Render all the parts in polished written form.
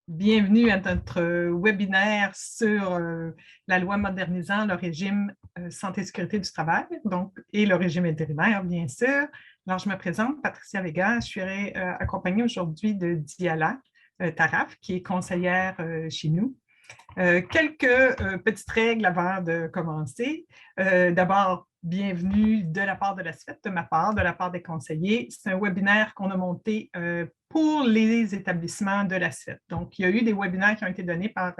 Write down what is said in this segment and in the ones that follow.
Bienvenue à notre webinaire sur la loi modernisant le régime santé et sécurité du travail et le régime intérimaire, bien sûr. Alors, je me présente, Patricia Vega. Je serai accompagnée aujourd'hui de Diala Taraf, qui est conseillère chez nous. Quelques petites règles avant de commencer. D'abord, bienvenue de la part de la SFET, de ma part, de la part des conseillers. C'est un webinaire qu'on a monté pour les établissements de la SFET. Donc, il y a eu des webinaires qui ont été donnés par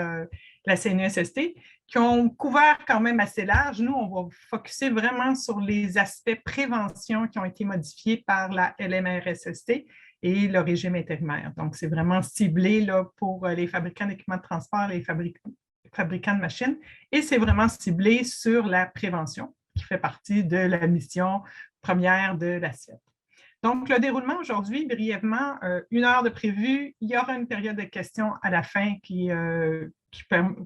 la CNESST qui ont couvert quand même assez large. Nous, on va focuser vraiment sur les aspects prévention qui ont été modifiés par la LMRSST et le régime intérimaire. Donc, c'est vraiment ciblé là, pour les fabricants d'équipements de transport, les fabricants de machines, et c'est vraiment ciblé sur la prévention, qui fait partie de la mission première de la SFET. Donc, le déroulement aujourd'hui, brièvement, 1 heure de prévu. Il y aura une période de questions à la fin qui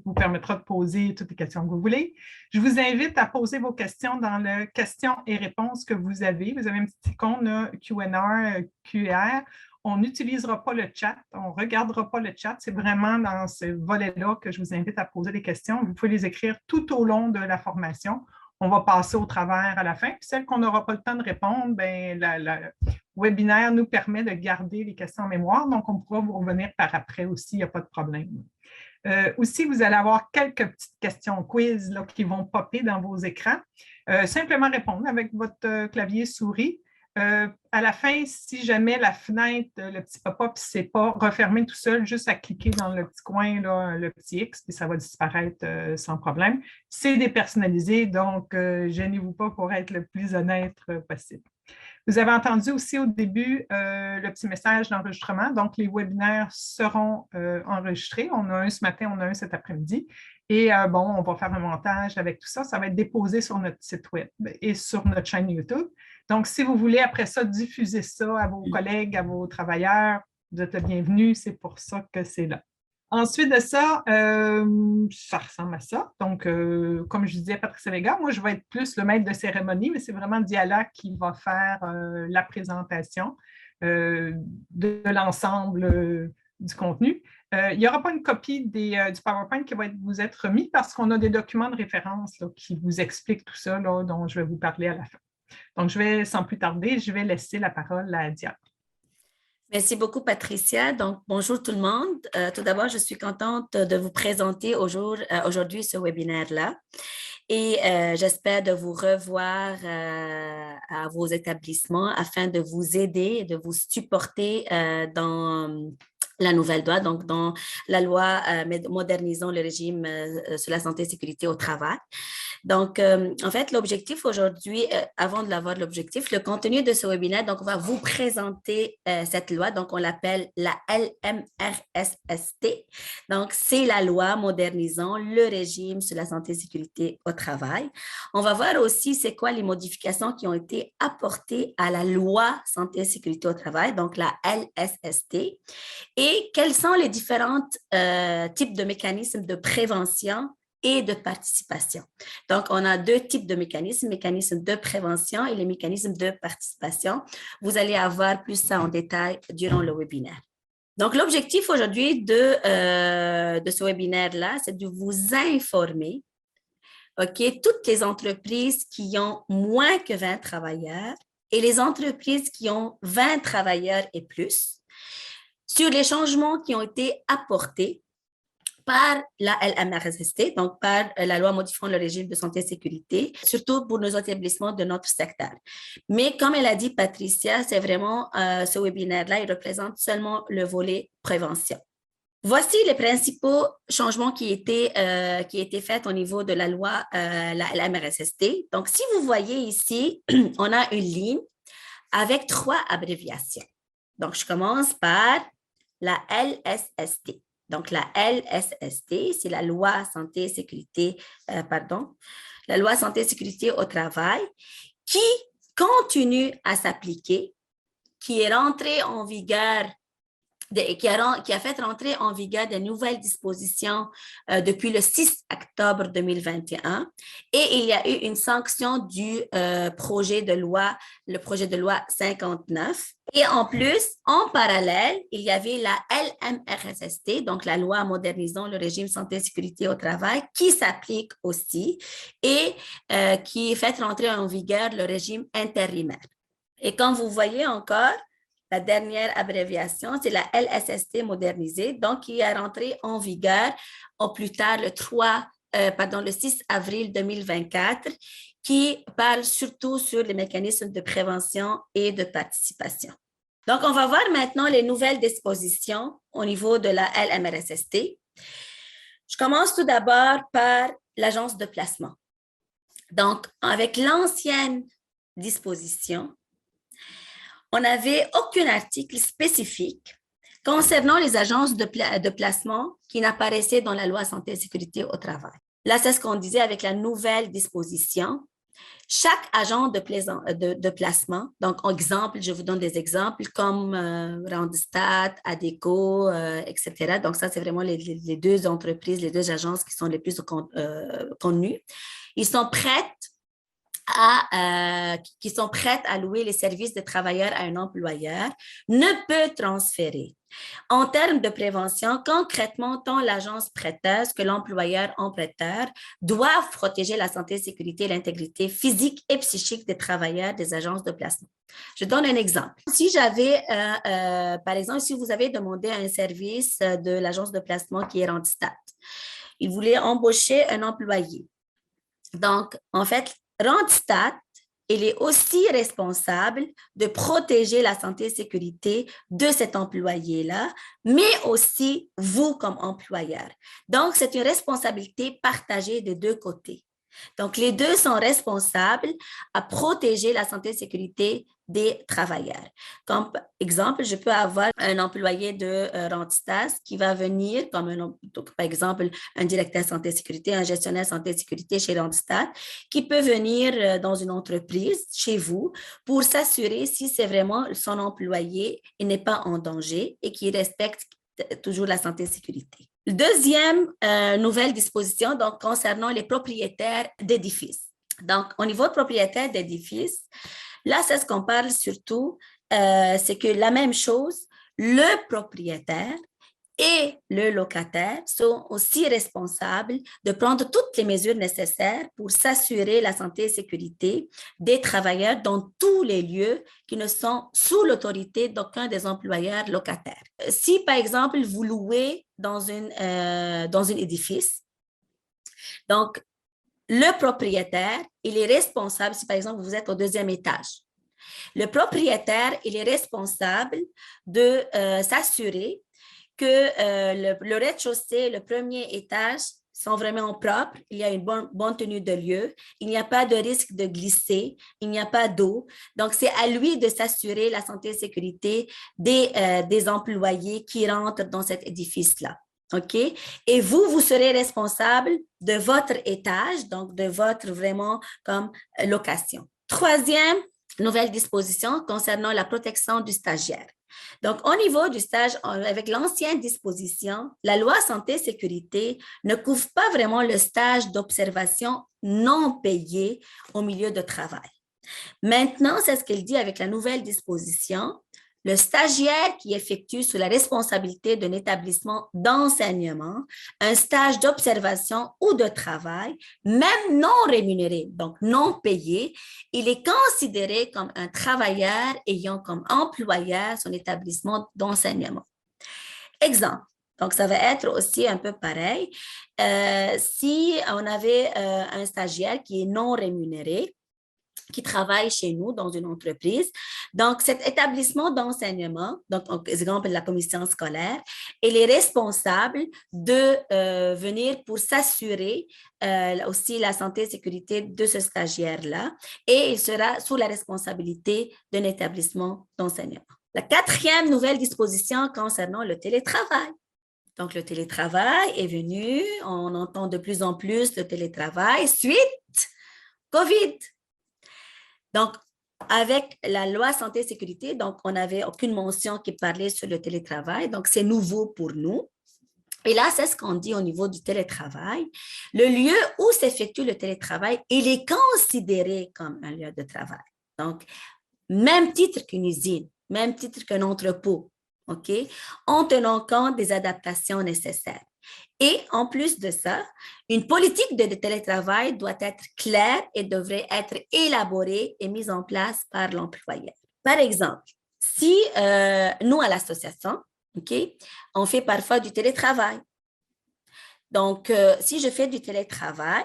vous permettra de poser toutes les questions que vous voulez. Je vous invite à poser vos questions dans le questions et réponses que vous avez. Vous avez un petit icône Q&A, QR. On n'utilisera pas le chat, on ne regardera pas le chat. C'est vraiment dans ce volet-là que je vous invite à poser des questions. Vous pouvez les écrire tout au long de la formation. On va passer au travers à la fin. Puis celles qu'on n'aura pas le temps de répondre, bien, le webinaire nous permet de garder les questions en mémoire. Donc, on pourra vous revenir par après aussi, il n'y a pas de problème. Aussi, vous allez avoir quelques petites questions quiz là, qui vont popper dans vos écrans. Simplement répondre avec votre clavier souris. À la fin, si jamais la fenêtre, le petit pop-up, ne s'est pas refermé tout seul, juste à cliquer dans le petit coin, là, le petit X, puis ça va disparaître sans problème. C'est dépersonnalisé, donc gênez-vous pas pour être le plus honnête possible. Vous avez entendu aussi au début le petit message d'enregistrement. Donc, les webinaires seront enregistrés. On a un ce matin, on a un cet après-midi. Et on va faire un montage avec tout ça. Ça va être déposé sur notre site web et sur notre chaîne YouTube. Donc, si vous voulez après ça diffuser ça à vos collègues, à vos travailleurs, vous êtes le bienvenu. C'est pour ça que c'est là. Ensuite de ça, ça ressemble à ça. Donc, comme je disais à Patricia Vega, moi, je vais être plus le maître de cérémonie, mais c'est vraiment Diala qui va faire la présentation de l'ensemble du contenu. Il n'y aura pas une copie du PowerPoint qui va vous être remis parce qu'on a des documents de référence là, qui vous expliquent tout ça, là, dont je vais vous parler à la fin. Donc, sans plus tarder, je vais laisser la parole à Diala. Merci beaucoup, Patricia. Donc, bonjour tout le monde. Tout d'abord, je suis contente de vous présenter aujourd'hui ce webinaire-là et j'espère de vous revoir à vos établissements afin de vous aider et de vous supporter dans la nouvelle loi, donc dans la loi modernisant le régime sur la santé et sécurité au travail. Donc, en fait, l'objectif aujourd'hui, avant de l'avoir l'objectif, le contenu de ce webinaire, donc on va vous présenter cette loi, donc on l'appelle la LMRSST. Donc, c'est la loi modernisant le régime sur la santé et sécurité au travail. On va voir aussi c'est quoi les modifications qui ont été apportées à la loi santé et sécurité au travail, donc la LSST, et quels sont les différents types de mécanismes de prévention et de participation. Donc, on a 2 types de mécanismes de prévention et les mécanismes de participation. Vous allez avoir plus ça en détail durant le webinaire. Donc, l'objectif aujourd'hui de ce webinaire-là, c'est de vous informer, OK, toutes les entreprises qui ont moins que 20 travailleurs et les entreprises qui ont 20 travailleurs et plus, sur les changements qui ont été apportés par la LMRSST, donc par la loi modifiant le régime de santé et sécurité, surtout pour nos établissements de notre secteur. Mais comme elle a dit Patricia, c'est vraiment ce webinaire-là, il représente seulement le volet prévention. Voici les principaux changements qui étaient faits au niveau de la loi la LMRSST. Donc, si vous voyez ici, on a une ligne avec 3 abréviations. Donc, je commence par la LSST. Donc, la LSST, c'est la loi santé et sécurité, la loi santé et sécurité au travail qui continue à s'appliquer, qui est rentrée en vigueur qui a fait rentrer en vigueur des nouvelles dispositions depuis le 6 octobre 2021 et il y a eu une sanction du projet de loi, le projet de loi 59. Et en plus, en parallèle, il y avait la LMRSST, donc la loi modernisant le régime santé et sécurité au travail, qui s'applique aussi et qui fait rentrer en vigueur le régime intérimaire. Et comme vous voyez encore, la dernière abréviation, c'est la LSST modernisée, donc qui est rentrée en vigueur au plus tard le 6 avril 2024, qui parle surtout sur les mécanismes de prévention et de participation. Donc, on va voir maintenant les nouvelles dispositions au niveau de la LMRSST. Je commence tout d'abord par l'agence de placement. Donc, avec l'ancienne disposition, on n'avait aucun article spécifique concernant les agences de placement qui n'apparaissaient dans la loi santé et sécurité au travail. Là, c'est ce qu'on disait avec la nouvelle disposition. Chaque agent de placement, donc exemple, je vous donne des exemples comme Randstad, Adecco, etc. Donc ça, c'est vraiment les deux entreprises, les deux agences qui sont les plus connues. Ils sont qui sont prêtes à louer les services de travailleurs à un employeur, ne peut transférer. En termes de prévention, concrètement, tant l'agence prêteuse que l'employeur emprunteur doivent protéger la santé, la sécurité et l'intégrité physique et psychique des travailleurs des agences de placement. Je donne un exemple. Si j'avais, par exemple, si vous avez demandé un service de l'agence de placement qui est Randstad, il voulait embaucher un employé. Donc, en fait, Randstad, il est aussi responsable de protéger la santé et sécurité de cet employé-là, mais aussi vous comme employeur. Donc, c'est une responsabilité partagée des deux côtés. Donc, les deux sont responsables à protéger la santé et sécurité des travailleurs. Comme exemple, je peux avoir un employé de Randstad qui va venir, donc, par exemple, un directeur santé et sécurité, un gestionnaire santé et sécurité chez Randstad, qui peut venir dans une entreprise, chez vous, pour s'assurer si c'est vraiment son employé et n'est pas en danger et qu'il respecte toujours la santé et sécurité. Deuxième nouvelle disposition, donc concernant les propriétaires d'édifices. Donc, au niveau de propriétaires d'édifices, là, c'est ce qu'on parle surtout, c'est que la même chose, le propriétaire et le locataire sont aussi responsables de prendre toutes les mesures nécessaires pour s'assurer la santé et sécurité des travailleurs dans tous les lieux qui ne sont sous l'autorité d'aucun des employeurs locataires. Si, par exemple, vous louez dans un édifice, donc, le propriétaire, il est responsable, si par exemple vous êtes au deuxième étage, le propriétaire, il est responsable de s'assurer que le rez-de-chaussée, le premier étage sont vraiment propres, il y a une bonne tenue de lieu, il n'y a pas de risque de glisser, il n'y a pas d'eau. Donc, c'est à lui de s'assurer la santé et sécurité des employés qui rentrent dans cet édifice-là. OK? Et vous serez responsable de votre étage, donc de votre vraiment comme location. Troisième nouvelle disposition concernant la protection du stagiaire. Donc, au niveau du stage, avec l'ancienne disposition, la loi santé et sécurité ne couvre pas vraiment le stage d'observation non payé au milieu de travail. Maintenant, c'est ce qu'elle dit avec la nouvelle disposition. Le stagiaire qui effectue sous la responsabilité d'un établissement d'enseignement un stage d'observation ou de travail, même non rémunéré, donc non payé, il est considéré comme un travailleur ayant comme employeur son établissement d'enseignement. Exemple. Donc, ça va être aussi un peu pareil. Si on avait un stagiaire qui est non rémunéré, qui travaille chez nous dans une entreprise. Donc, cet établissement d'enseignement, donc, exemple, la commission scolaire, elle est responsable de venir pour s'assurer aussi la santé et sécurité de ce stagiaire-là et il sera sous la responsabilité d'un établissement d'enseignement. La quatrième nouvelle disposition concernant le télétravail. Donc, le télétravail est venu, on entend de plus en plus le télétravail suite COVID. Donc, avec la loi santé et sécurité, donc on n'avait aucune mention qui parlait sur le télétravail, donc c'est nouveau pour nous. Et là, c'est ce qu'on dit au niveau du télétravail. Le lieu où s'effectue le télétravail, il est considéré comme un lieu de travail. Donc, même titre qu'une usine, même titre qu'un entrepôt, OK, en tenant compte des adaptations nécessaires. Et en plus de ça, une politique de télétravail doit être claire et devrait être élaborée et mise en place par l'employeur. Par exemple, si nous, à l'association, OK, on fait parfois du télétravail. Donc, si je fais du télétravail,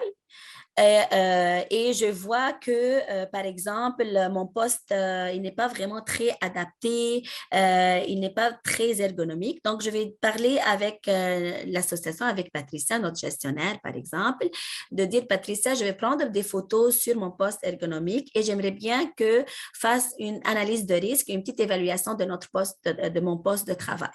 et je vois que, par exemple, mon poste, il n'est pas vraiment très adapté, il n'est pas très ergonomique. Donc, je vais parler avec l'association, avec Patricia, notre gestionnaire, par exemple, de dire, Patricia, je vais prendre des photos sur mon poste ergonomique et j'aimerais bien que fasse une analyse de risque, une petite évaluation de notre poste, de mon poste de travail.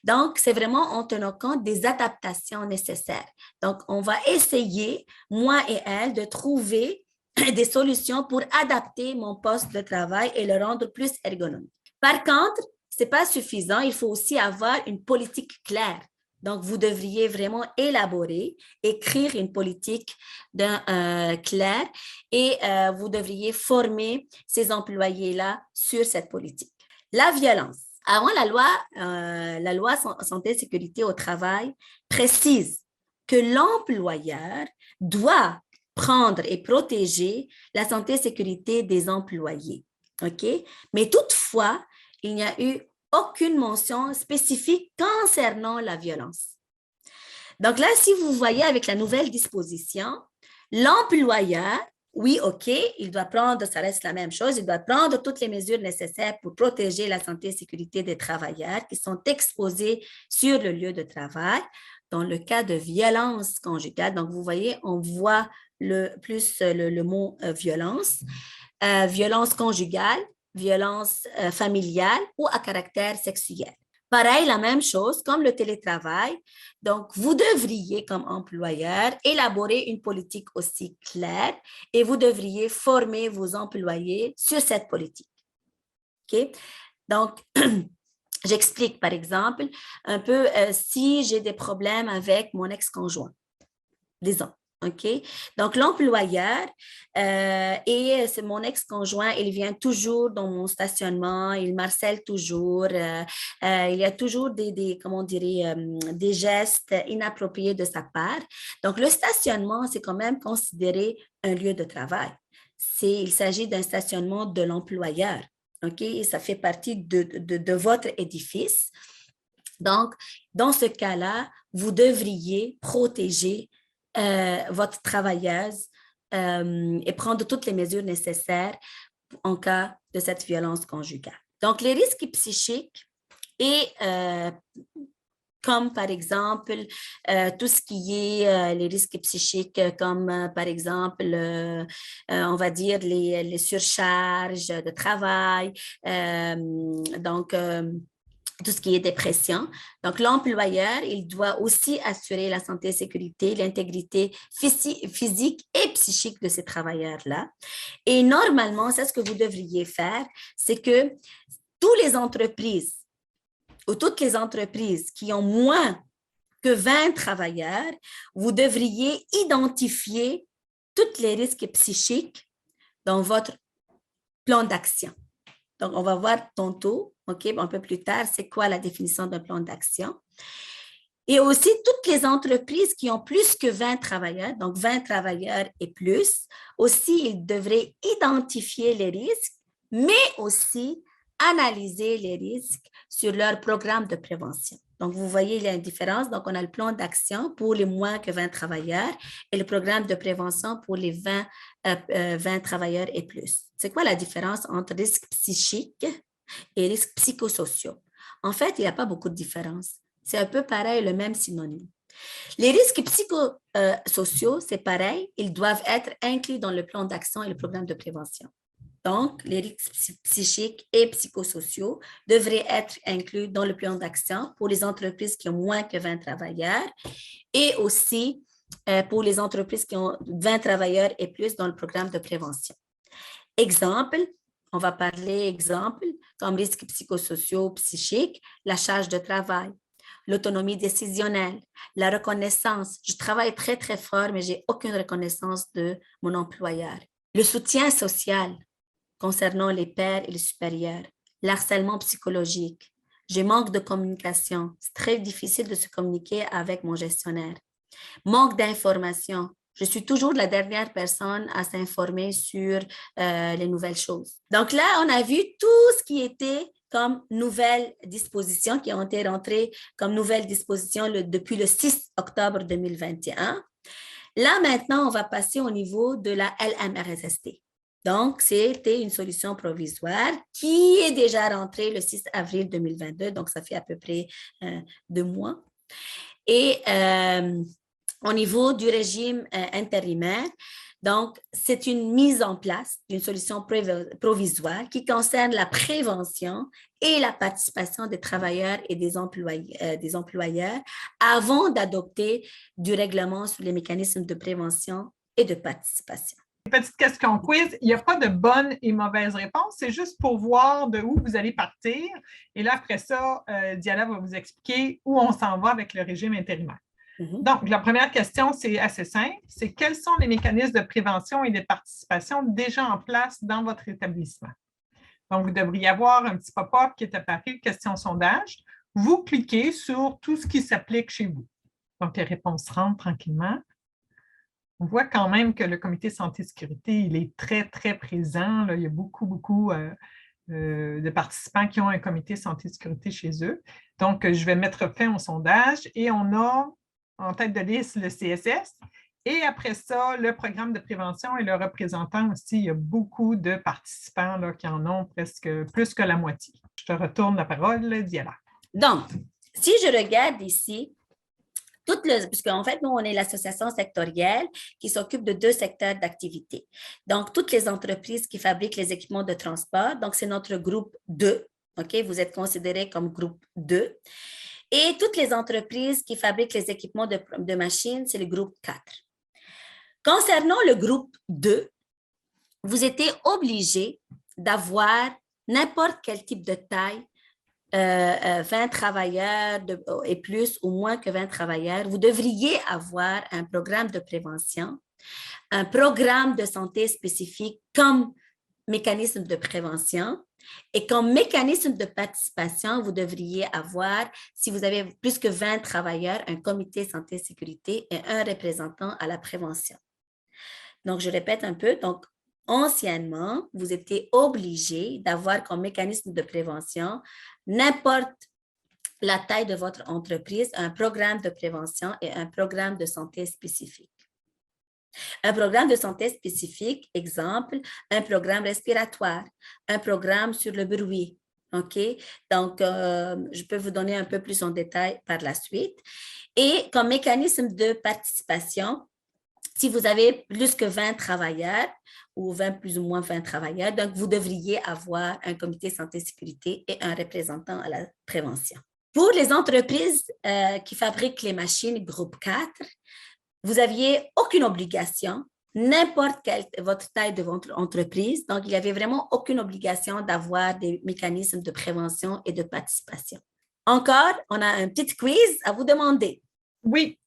Donc, c'est vraiment en tenant compte des adaptations nécessaires. Donc, on va essayer, moi et elle, de trouver des solutions pour adapter mon poste de travail et le rendre plus ergonomique. Par contre, ce n'est pas suffisant, il faut aussi avoir une politique claire. Donc, vous devriez vraiment élaborer, écrire une politique claire et vous devriez former ces employés-là sur cette politique. La violence. Avant, la loi santé et sécurité au travail précise que l'employeur doit prendre et protéger la santé et sécurité des employés. OK? Mais toutefois, il n'y a eu aucune mention spécifique concernant la violence. Donc là, si vous voyez avec la nouvelle disposition, l'employeur, oui, OK, il doit prendre, ça reste la même chose, il doit prendre toutes les mesures nécessaires pour protéger la santé et sécurité des travailleurs qui sont exposés sur le lieu de travail dans le cas de violence conjugale. Donc, vous voyez, on voit le mot violence, violence conjugale, violence familiale ou à caractère sexuel. Pareil, la même chose comme le télétravail. Donc, vous devriez, comme employeur, élaborer une politique aussi claire et vous devriez former vos employés sur cette politique. OK? Donc, j'explique, par exemple, un peu si j'ai des problèmes avec mon ex-conjoint, disons. OK? Donc, l'employeur et c'est mon ex-conjoint, il vient toujours dans mon stationnement, il m'harcèle toujours, il y a toujours des gestes inappropriés de sa part. Donc, le stationnement, c'est quand même considéré un lieu de travail. Il s'agit d'un stationnement de l'employeur. OK? Et ça fait partie de votre édifice. Donc, dans ce cas-là, vous devriez protéger votre travailleuse et prendre toutes les mesures nécessaires en cas de cette violence conjugale. Donc, les risques psychiques et comme par exemple tout ce qui est les risques psychiques, comme par exemple, on va dire les surcharges de travail, donc tout ce qui est dépression. Donc, l'employeur, il doit aussi assurer la santé et sécurité, l'intégrité physique et psychique de ces travailleurs-là. Et normalement, c'est ce que vous devriez faire, c'est que toutes les entreprises qui ont moins que 20 travailleurs, vous devriez identifier tous les risques psychiques dans votre plan d'action. Donc, on va voir tantôt, OK, un peu plus tard, c'est quoi la définition d'un plan d'action. Et aussi, toutes les entreprises qui ont plus que 20 travailleurs, donc 20 travailleurs et plus, aussi, ils devraient identifier les risques, mais aussi analyser les risques sur leur programme de prévention. Donc, vous voyez, il y a une différence. Donc, on a le plan d'action pour les moins que 20 travailleurs et le programme de prévention pour les 20 travailleurs et plus. C'est quoi la différence entre risques psychiques et risques psychosociaux? En fait, il n'y a pas beaucoup de différence. C'est un peu pareil, le même synonyme. Les risques psychosociaux, c'est pareil, ils doivent être inclus dans le plan d'action et le programme de prévention. Donc, les risques psychiques et psychosociaux devraient être inclus dans le plan d'action pour les entreprises qui ont moins que 20 travailleurs et aussi pour les entreprises qui ont 20 travailleurs et plus dans le programme de prévention. Exemple, On va parler, exemple, comme risques psychosociaux, psychiques, la charge de travail, l'autonomie décisionnelle, la reconnaissance. Je travaille très, très fort, mais j'ai aucune reconnaissance de mon employeur. Le soutien social concernant les pairs et les supérieurs, l'harcèlement psychologique. Je manque de communication. C'est très difficile de se communiquer avec mon gestionnaire. Manque d'information. Je suis toujours la dernière personne à s'informer sur les nouvelles choses. Donc là, on a vu tout ce qui était comme nouvelles dispositions qui ont été rentrées comme nouvelles dispositions depuis le 6 octobre 2021. Là, maintenant, on va passer au niveau de la LMRSST. Donc, c'était une solution provisoire qui est déjà rentrée le 6 avril 2022, donc ça fait à peu près 2 mois. Et au niveau du régime intérimaire, donc, c'est une mise en place d'une solution provisoire qui concerne la prévention et la participation des travailleurs et des employeurs avant d'adopter du règlement sur les mécanismes de prévention et de participation. Petite question quiz, il n'y a pas de bonne et mauvaise réponse, c'est juste pour voir de où vous allez partir. Et là, après ça, Diana va vous expliquer où on s'en va avec le régime intérimaire. Donc, la première question, c'est assez simple. C'est quels sont les mécanismes de prévention et de participation déjà en place dans votre établissement? Donc, vous devriez avoir un petit pop-up qui est apparu, question sondage. Vous cliquez sur tout ce qui s'applique chez vous. Donc, les réponses rentrent tranquillement. On voit quand même que le comité santé-sécurité, il est très, très présent. Là. Il y a beaucoup, beaucoup de participants qui ont un comité santé-sécurité chez eux. Donc, je vais mettre fin au sondage et on a en tête de liste le CSS. Et après ça, le programme de prévention et le représentant aussi, il y a beaucoup de participants là, qui en ont presque plus que la moitié. Je te retourne la parole, Diana. Donc, si je regarde ici, puisqu'en fait, nous, on est l'association sectorielle qui s'occupe de 2 secteurs d'activité. Donc, toutes les entreprises qui fabriquent les équipements de transport, donc c'est notre groupe 2, OK? Vous êtes considérés comme groupe 2. Et toutes les entreprises qui fabriquent les équipements de machines, c'est le groupe 4. Concernant le groupe 2, vous étiez obligé d'avoir n'importe quel type de taille, 20 travailleurs et plus ou moins que 20 travailleurs. Vous devriez avoir un programme de prévention, un programme de santé spécifique comme mécanisme de prévention. Et comme mécanisme de participation, vous devriez avoir, si vous avez plus que 20 travailleurs, un comité santé-sécurité et un représentant à la prévention. Donc, je répète un peu. Donc, anciennement, vous étiez obligé d'avoir comme mécanisme de prévention n'importe la taille de votre entreprise, un programme de prévention et un programme de santé spécifique. Un programme de santé spécifique, exemple, un programme respiratoire, un programme sur le bruit. OK? Donc, je peux vous donner un peu plus en détail par la suite. Et comme mécanisme de participation, si vous avez plus que 20 travailleurs ou 20 plus ou moins 20 travailleurs, donc vous devriez avoir un comité santé-sécurité et un représentant à la prévention. Pour les entreprises qui fabriquent les machines groupe 4, vous n'aviez aucune obligation, n'importe quelle votre taille de votre entreprise. Donc, il n'y avait vraiment aucune obligation d'avoir des mécanismes de prévention et de participation. Encore, on a un petit quiz à vous demander. Oui,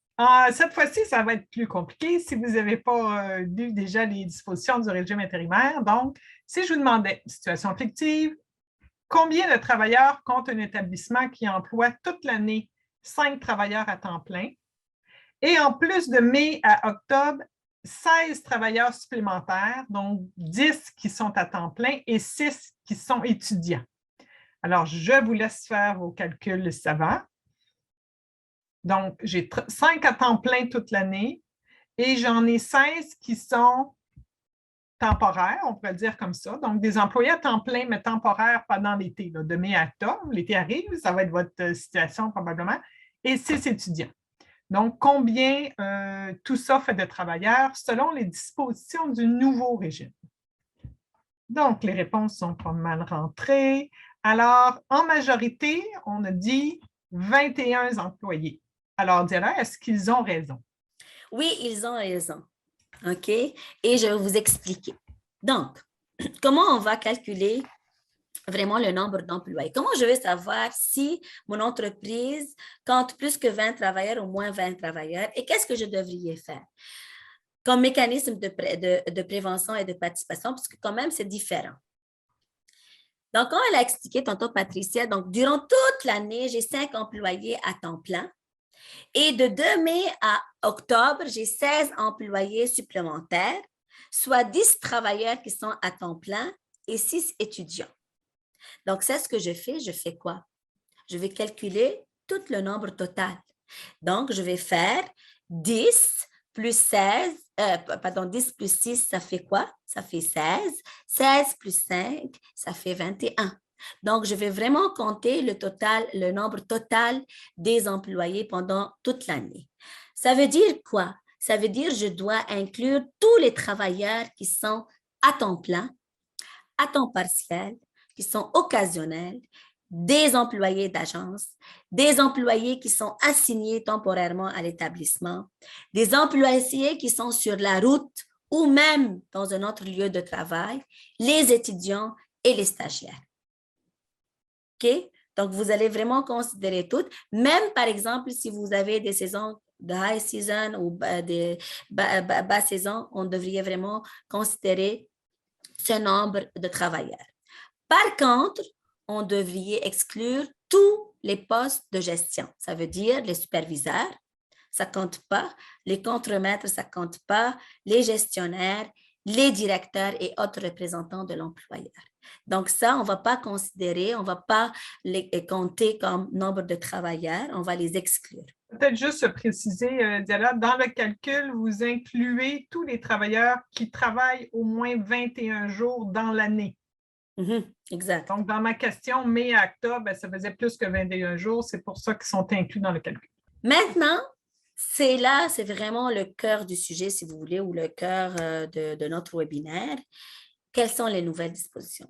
cette fois-ci, ça va être plus compliqué si vous n'avez pas lu déjà les dispositions du régime intérimaire. Donc, si je vous demandais, situation fictive, combien de travailleurs compte un établissement qui emploie toute l'année 5 travailleurs à temps plein? Et en plus de mai à octobre, 16 travailleurs supplémentaires, donc 10 qui sont à temps plein et 6 qui sont étudiants. Alors, je vous laisse faire vos calculs savants. Donc, j'ai 5 à temps plein toute l'année et j'en ai 16 qui sont temporaires, on pourrait le dire comme ça. Donc, des employés à temps plein, mais temporaires pendant l'été, de mai à octobre. L'été arrive, ça va être votre situation probablement, et 6 étudiants. Donc, combien tout ça fait de travailleurs selon les dispositions du nouveau régime? Donc, les réponses sont pas mal rentrées. Alors, en majorité, on a dit 21 employés. Alors, Diana, est-ce qu'ils ont raison? Oui, ils ont raison. OK? Et je vais vous expliquer. Donc, comment on va calculer vraiment le nombre d'employés? Comment je vais savoir si mon entreprise compte plus que 20 travailleurs ou moins 20 travailleurs et qu'est-ce que je devrais faire comme mécanisme de prévention et de participation, parce que quand même, c'est différent. Donc, comme elle a expliqué tantôt, Patricia, donc durant toute l'année, j'ai 5 employés à temps plein. Et de 2 mai à octobre, j'ai 16 employés supplémentaires, soit 10 travailleurs qui sont à temps plein et 6 étudiants. Donc, c'est ce que je fais. Je fais quoi? Je vais calculer tout le nombre total. Donc, je vais faire 10 plus 16, 10 plus 6, ça fait quoi? Ça fait 16. 16 plus 5, ça fait 21. Donc, je vais vraiment compter le nombre total des employés pendant toute l'année. Ça veut dire quoi? Ça veut dire que je dois inclure tous les travailleurs qui sont à temps plein, à temps partiel, qui sont occasionnels, des employés d'agence, des employés qui sont assignés temporairement à l'établissement, des employés qui sont sur la route ou même dans un autre lieu de travail, les étudiants et les stagiaires. OK? Donc, vous allez vraiment considérer toutes, même par exemple, si vous avez des saisons de high season ou de bas saison, on devrait vraiment considérer ce nombre de travailleurs. Par contre, on devrait exclure tous les postes de gestion. Ça veut dire les superviseurs, ça ne compte pas, les contremaîtres, ça ne compte pas, les gestionnaires, les directeurs et autres représentants de l'employeur. Donc ça, on ne va pas considérer, on ne va pas les compter comme nombre de travailleurs, on va les exclure. Peut-être juste préciser, Diala, dans le calcul, vous incluez tous les travailleurs qui travaillent au moins 21 jours dans l'année. Exact. Donc, dans ma question, mai à octobre, ça faisait plus que 21 jours. C'est pour ça qu'ils sont inclus dans le calcul. Maintenant, c'est vraiment le cœur du sujet, si vous voulez, ou le cœur de notre webinaire. Quelles sont les nouvelles dispositions?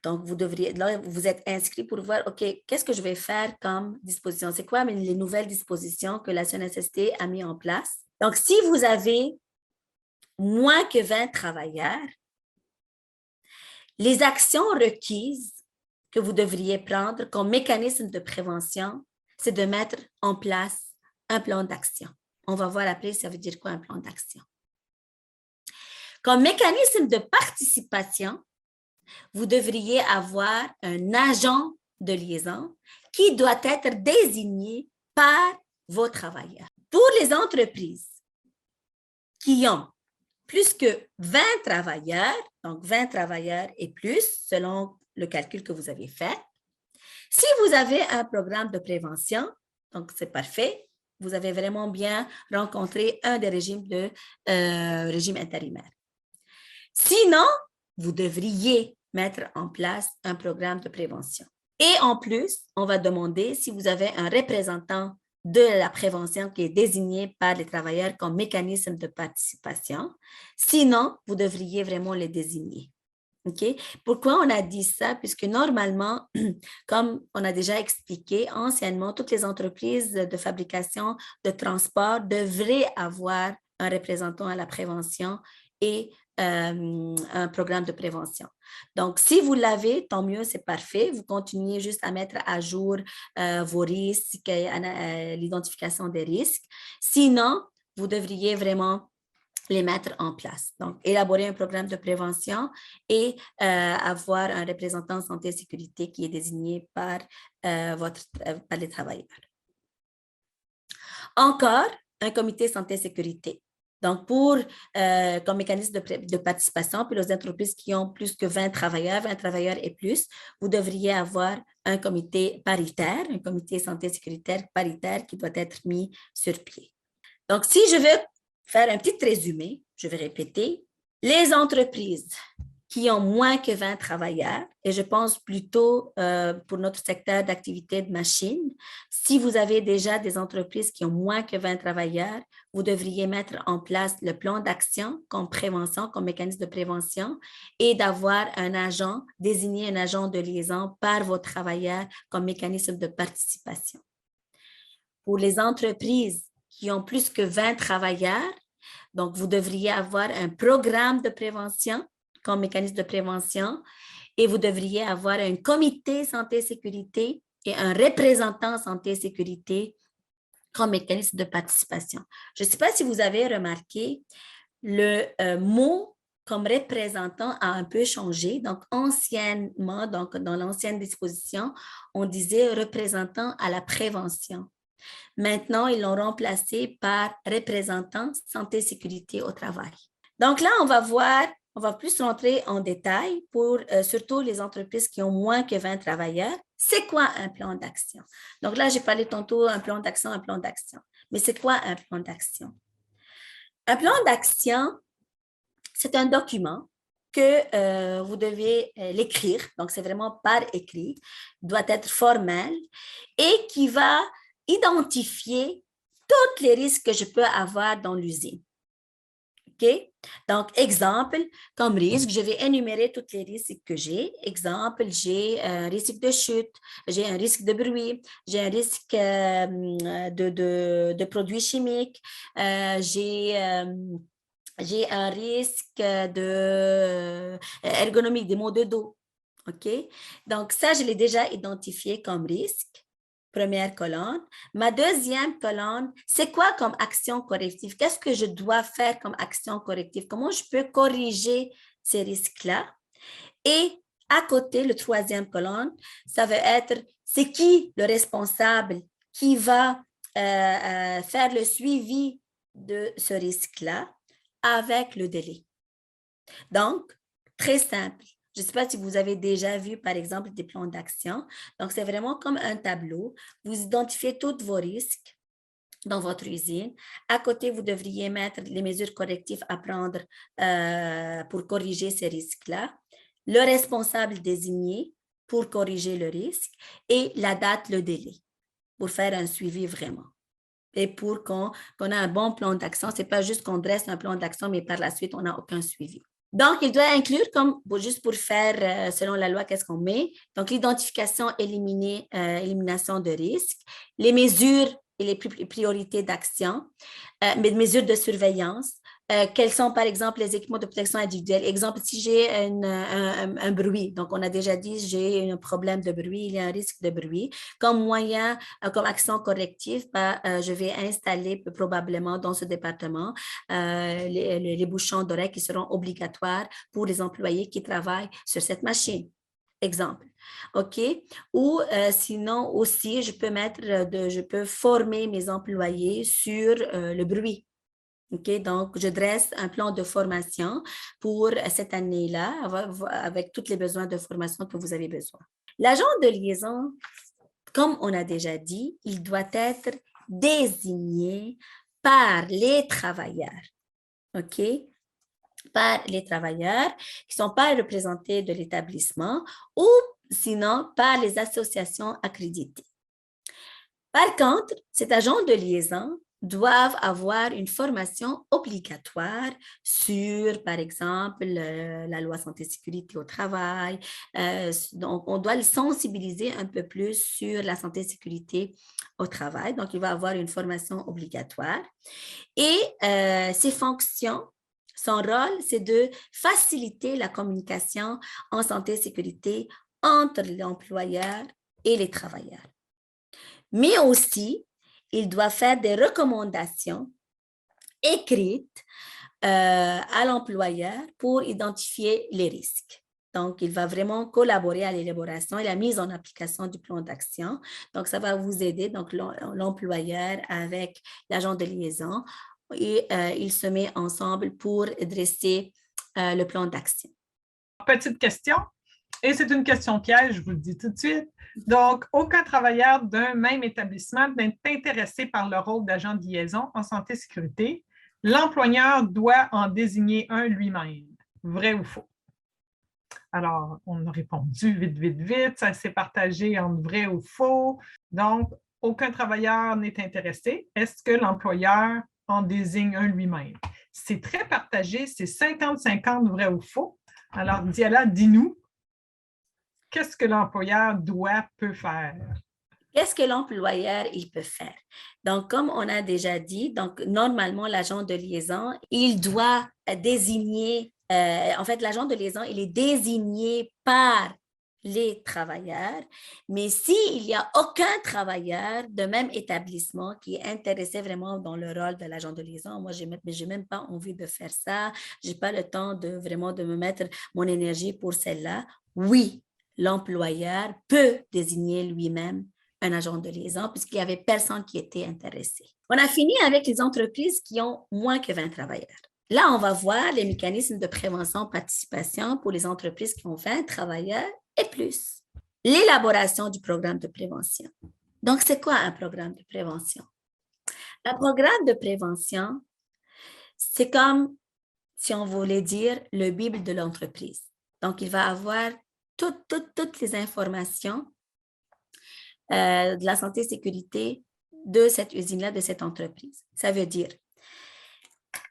Donc, vous êtes inscrit pour voir, OK, qu'est-ce que je vais faire comme disposition? C'est quoi les nouvelles dispositions que la CNSST a mis en place? Donc, si vous avez moins que 20 travailleurs, les actions requises que vous devriez prendre comme mécanisme de prévention, c'est de mettre en place un plan d'action. On va voir après, ça veut dire quoi un plan d'action. Comme mécanisme de participation, vous devriez avoir un agent de liaison qui doit être désigné par vos travailleurs. Pour les entreprises qui ont plus que 20 travailleurs, donc 20 travailleurs et plus, selon le calcul que vous avez fait, si vous avez un programme de prévention, donc c'est parfait, vous avez vraiment bien rencontré un des régimes régime intérimaire. Sinon, vous devriez mettre en place un programme de prévention. Et en plus, on va demander si vous avez un représentant de la prévention qui est désigné par les travailleurs comme mécanisme de participation. Sinon, vous devriez vraiment les désigner. Okay? Pourquoi on a dit ça? Puisque normalement, comme on a déjà expliqué, anciennement, toutes les entreprises de fabrication, de transport devraient avoir un représentant à la prévention et un programme de prévention. Donc, si vous l'avez, tant mieux, c'est parfait. Vous continuez juste à mettre à jour vos risques, l'identification des risques. Sinon, vous devriez vraiment les mettre en place. Donc, élaborer un programme de prévention et avoir un représentant santé et sécurité qui est désigné par les travailleurs. Encore, un comité santé et sécurité. Donc, comme mécanisme de participation, pour les entreprises qui ont plus que 20 travailleurs et plus, vous devriez avoir un comité paritaire, un comité santé et sécuritaire paritaire qui doit être mis sur pied. Donc, si je veux faire un petit résumé, je vais répéter, les entreprises qui ont moins que 20 travailleurs, et je pense plutôt pour notre secteur d'activité de machines, si vous avez déjà des entreprises qui ont moins que 20 travailleurs, vous devriez mettre en place le plan d'action comme prévention, comme mécanisme de prévention, et d'avoir désigner un agent de liaison par vos travailleurs comme mécanisme de participation. Pour les entreprises qui ont plus que 20 travailleurs, donc vous devriez avoir un programme de prévention comme mécanisme de prévention et vous devriez avoir un comité santé-sécurité et un représentant santé-sécurité comme mécanisme de participation. Je ne sais pas si vous avez remarqué, le mot comme représentant a un peu changé. Donc, anciennement, donc dans l'ancienne disposition, on disait représentant à la prévention. Maintenant, ils l'ont remplacé par représentant santé-sécurité au travail. Donc là, on va plus rentrer en détail pour surtout les entreprises qui ont moins que 20 travailleurs. C'est quoi un plan d'action? Donc là, j'ai parlé tantôt un plan d'action. Mais c'est quoi un plan d'action? Un plan d'action, c'est un document que vous devez l'écrire, donc c'est vraiment par écrit, doit être formel et qui va identifier tous les risques que je peux avoir dans l'usine. OK? Donc, exemple, comme risque, je vais énumérer tous les risques que j'ai. Exemple, j'ai un risque de chute, j'ai un risque de bruit, j'ai un risque de produits chimiques, j'ai un risque ergonomique, des maux de dos. OK? Donc, ça, je l'ai déjà identifié comme risque. Première colonne. Ma deuxième colonne, c'est quoi comme action corrective? Qu'est-ce que je dois faire comme action corrective? Comment je peux corriger ces risques-là? Et à côté, le troisième colonne, ça va être, c'est qui le responsable qui va faire le suivi de ce risque-là avec le délai. Donc, très simple. Je ne sais pas si vous avez déjà vu, par exemple, des plans d'action. Donc, c'est vraiment comme un tableau. Vous identifiez tous vos risques dans votre usine. À côté, vous devriez mettre les mesures correctives à prendre pour corriger ces risques-là. Le responsable désigné pour corriger le risque et la date, le délai pour faire un suivi vraiment. Et pour qu'on ait un bon plan d'action, ce n'est pas juste qu'on dresse un plan d'action, mais par la suite, on n'a aucun suivi. Donc, il doit inclure, juste pour faire selon la loi, qu'est-ce qu'on met? Donc, l'identification, élimination de risques, les mesures et les priorités d'action, mes mesures de surveillance, quels sont, par exemple, les équipements de protection individuelle. Exemple, si j'ai un bruit, donc on a déjà dit, j'ai un problème de bruit, il y a un risque de bruit. Comme moyen, comme action corrective, je vais installer probablement dans ce département les bouchons d'oreilles qui seront obligatoires pour les employés qui travaillent sur cette machine. Exemple. OK? Ou sinon aussi, je peux former mes employés sur le bruit. OK? Donc, je dresse un plan de formation pour cette année-là avec tous les besoins de formation que vous avez besoin. L'agent de liaison, comme on a déjà dit, il doit être désigné par les travailleurs. OK? Par les travailleurs qui ne sont pas représentés de l'établissement ou sinon par les associations accréditées. Par contre, cet agent de liaison doivent avoir une formation obligatoire sur, par exemple, la loi santé-sécurité au travail. Donc, on doit le sensibiliser un peu plus sur la santé-sécurité au travail. Donc, il va avoir une formation obligatoire. Et ses fonctions, son rôle, c'est de faciliter la communication en santé-sécurité entre l'employeur et les travailleurs. Mais aussi, il doit faire des recommandations écrites à l'employeur pour identifier les risques. Donc, il va vraiment collaborer à l'élaboration et la mise en application du plan d'action. Donc, ça va vous aider, donc l'employeur avec l'agent de liaison, et ils se mettent ensemble pour dresser le plan d'action. Petite question, et c'est une question piège, je vous le dis tout de suite. Donc, aucun travailleur d'un même établissement n'est intéressé par le rôle d'agent de liaison en santé-sécurité. L'employeur doit en désigner un lui-même. Vrai ou faux? Alors, on a répondu vite, ça s'est partagé entre vrai ou faux. Donc, aucun travailleur n'est intéressé. Est-ce que l'employeur en désigne un lui-même? C'est très partagé, c'est 50-50 vrai ou faux. Alors, Diala, dis-nous, qu'est-ce que l'employeur peut faire? Qu'est-ce que l'employeur il peut faire? Donc, comme on a déjà dit, donc normalement, l'agent de liaison, il doit désigner en fait, l'agent de liaison, il est désigné par les travailleurs, mais s'il n'y a aucun travailleur de même établissement qui est intéressé vraiment dans le rôle de l'agent de liaison, moi, j'ai même pas envie de faire ça, j'ai pas le temps de vraiment de me mettre mon énergie pour celle-là. Oui, l'employeur peut désigner lui-même un agent de liaison puisqu'il n'y avait personne qui était intéressé. On a fini avec les entreprises qui ont moins que 20 travailleurs. Là, on va voir les mécanismes de prévention-participation pour les entreprises qui ont 20 travailleurs et plus. L'élaboration du programme de prévention. Donc, c'est quoi un programme de prévention? Un programme de prévention, c'est comme, si on voulait dire, le Bible de l'entreprise. Donc, il va avoir toutes les informations de la santé et sécurité de cette usine-là, de cette entreprise. Ça veut dire,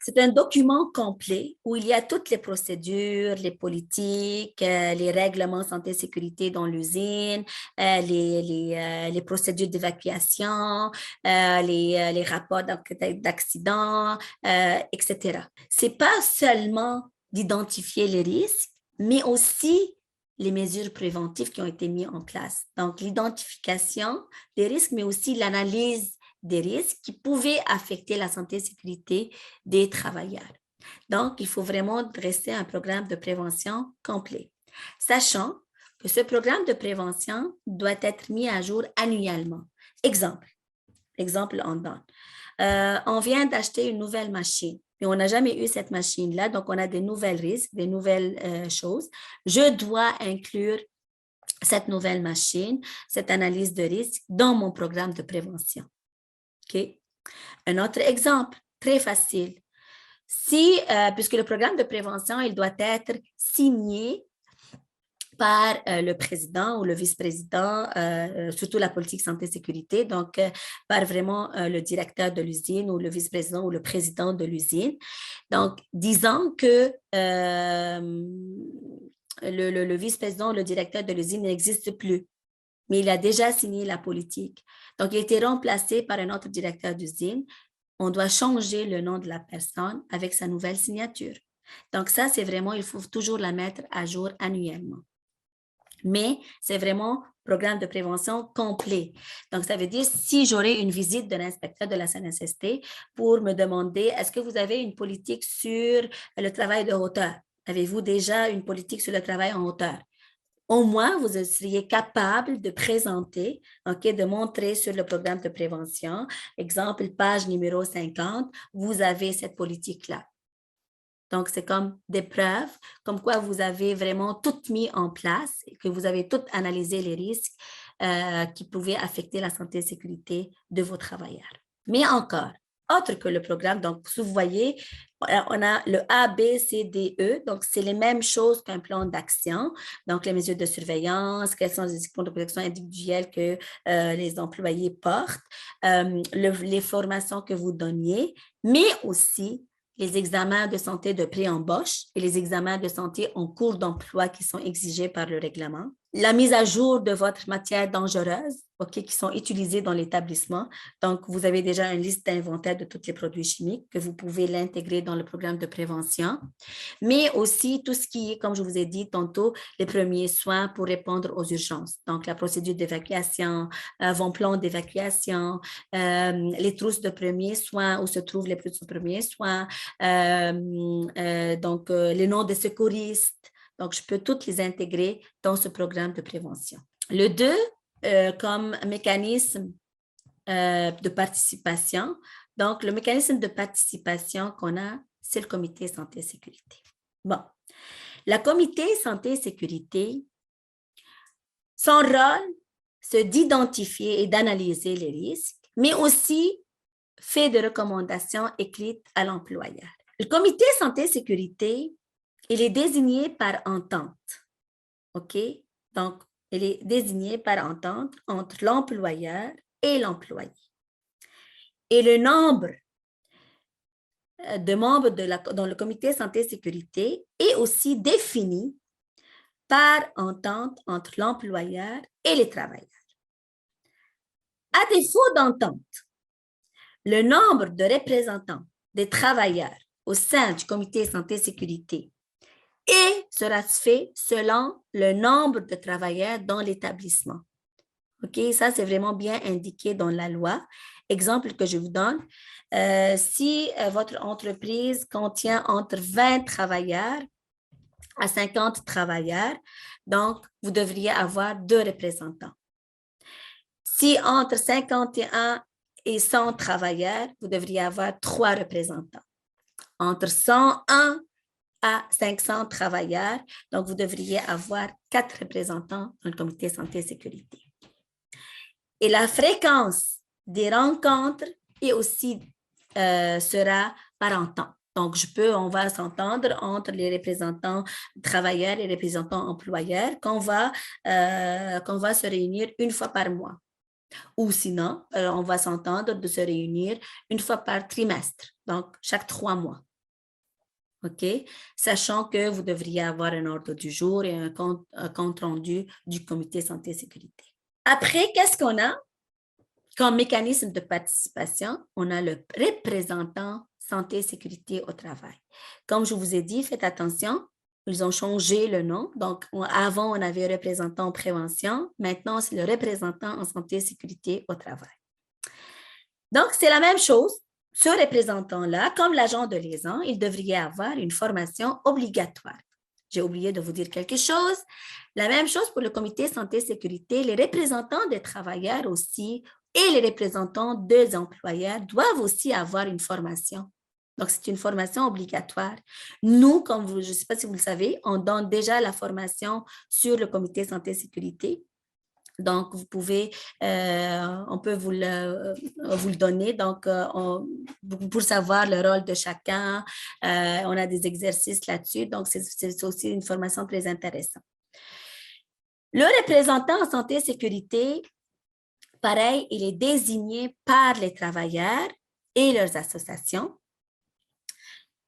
c'est un document complet où il y a toutes les procédures, les politiques, les règlements santé et sécurité dans l'usine, les procédures d'évacuation, les rapports d'accident, etc. Ce n'est pas seulement d'identifier les risques, mais aussi les mesures préventives qui ont été mises en place. Donc, l'identification des risques, mais aussi l'analyse des risques qui pouvaient affecter la santé et sécurité des travailleurs. Donc, il faut vraiment dresser un programme de prévention complet, sachant que ce programme de prévention doit être mis à jour annuellement. Exemple en donne. On vient d'acheter une nouvelle machine, mais on n'a jamais eu cette machine-là, donc on a des nouvelles risques, des nouvelles choses. Je dois inclure cette nouvelle machine, cette analyse de risque dans mon programme de prévention. Okay. Un autre exemple, très facile. Puisque le programme de prévention, il doit être signé par le président ou le vice-président, surtout la politique santé-sécurité, donc par vraiment le directeur de l'usine ou le vice-président ou le président de l'usine. Donc, disons que le vice-président ou le directeur de l'usine n'existe plus, mais il a déjà signé la politique. Donc, il a été remplacé par un autre directeur d'usine. On doit changer le nom de la personne avec sa nouvelle signature. Donc, ça, c'est vraiment, il faut toujours la mettre à jour annuellement. Mais c'est vraiment programme de prévention complet. Donc, ça veut dire si j'aurais une visite de l'inspecteur de la CNSST pour me demander, est-ce que vous avez une politique sur le travail de hauteur? Avez-vous déjà une politique sur le travail en hauteur? Au moins, vous seriez capable de présenter, de montrer sur le programme de prévention, exemple, page numéro 50, vous avez cette politique-là. Donc, c'est comme des preuves, comme quoi vous avez vraiment tout mis en place et que vous avez tout analysé les risques qui pouvaient affecter la santé et la sécurité de vos travailleurs. Mais encore, autre que le programme, donc vous voyez, on a le A, B, C, D, E, donc c'est les mêmes choses qu'un plan d'action, donc les mesures de surveillance, quels sont les équipements de protection individuelle que les employés portent, les formations que vous donniez, mais aussi les examens de santé de pré-embauche et les examens de santé en cours d'emploi qui sont exigés par le règlement. La mise à jour de votre matière dangereuse, qui sont utilisées dans l'établissement. Donc, vous avez déjà une liste d'inventaire de tous les produits chimiques que vous pouvez l'intégrer dans le programme de prévention. Mais aussi tout ce qui est, comme je vous ai dit tantôt, les premiers soins pour répondre aux urgences. Donc, la procédure d'évacuation, vos plans d'évacuation, les trousses de premiers soins, où se trouvent les trousses de premiers soins, donc les noms des secouristes. Donc, je peux toutes les intégrer dans ce programme de prévention. Le 2, comme mécanisme de participation. Donc, le mécanisme de participation qu'on a, c'est le comité santé et sécurité. Bon, le comité santé et sécurité, son rôle, c'est d'identifier et d'analyser les risques, mais aussi fait des recommandations écrites à l'employeur. Le comité santé et sécurité, il est désigné par entente. OK? Donc, il est désigné par entente entre l'employeur et l'employé. Et le nombre de membres dans le comité santé et sécurité est aussi défini par entente entre l'employeur et les travailleurs. À défaut d'entente, le nombre de représentants des travailleurs au sein du comité santé et sécurité et sera fait selon le nombre de travailleurs dans l'établissement. OK, ça, c'est vraiment bien indiqué dans la loi. Exemple que je vous donne, si votre entreprise contient entre 20 travailleurs à 50 travailleurs, donc vous devriez avoir 2 représentants. Si entre 51 et 100 travailleurs, vous devriez avoir 3 représentants. Entre 101 à 500 travailleurs, donc vous devriez avoir 4 représentants dans le comité santé et sécurité. Et la fréquence des rencontres est aussi sera par temps. Donc, on va s'entendre entre les représentants travailleurs et les représentants employeurs qu'on va se réunir une fois par mois. Ou sinon, on va s'entendre de se réunir une fois par trimestre, donc chaque 3 mois. OK? Sachant que vous devriez avoir un ordre du jour et un compte rendu du comité santé et sécurité. Après, qu'est-ce qu'on a? Comme mécanisme de participation, on a le représentant santé et sécurité au travail. Comme je vous ai dit, faites attention, ils ont changé le nom. Donc, avant, on avait représentant en prévention. Maintenant, c'est le représentant en santé et sécurité au travail. Donc, c'est la même chose. Ce représentant-là, comme l'agent de liaison, il devrait avoir une formation obligatoire. J'ai oublié de vous dire quelque chose. La même chose pour le comité santé et sécurité. Les représentants des travailleurs aussi et les représentants des employeurs doivent aussi avoir une formation. Donc, c'est une formation obligatoire. Nous, comme je ne sais pas si vous le savez, on donne déjà la formation sur le comité santé et sécurité. Donc, vous pouvez, on peut vous le donner. Donc, pour savoir le rôle de chacun, on a des exercices là-dessus. Donc, c'est aussi une formation très intéressante. Le représentant en santé et sécurité, pareil, il est désigné par les travailleurs et leurs associations.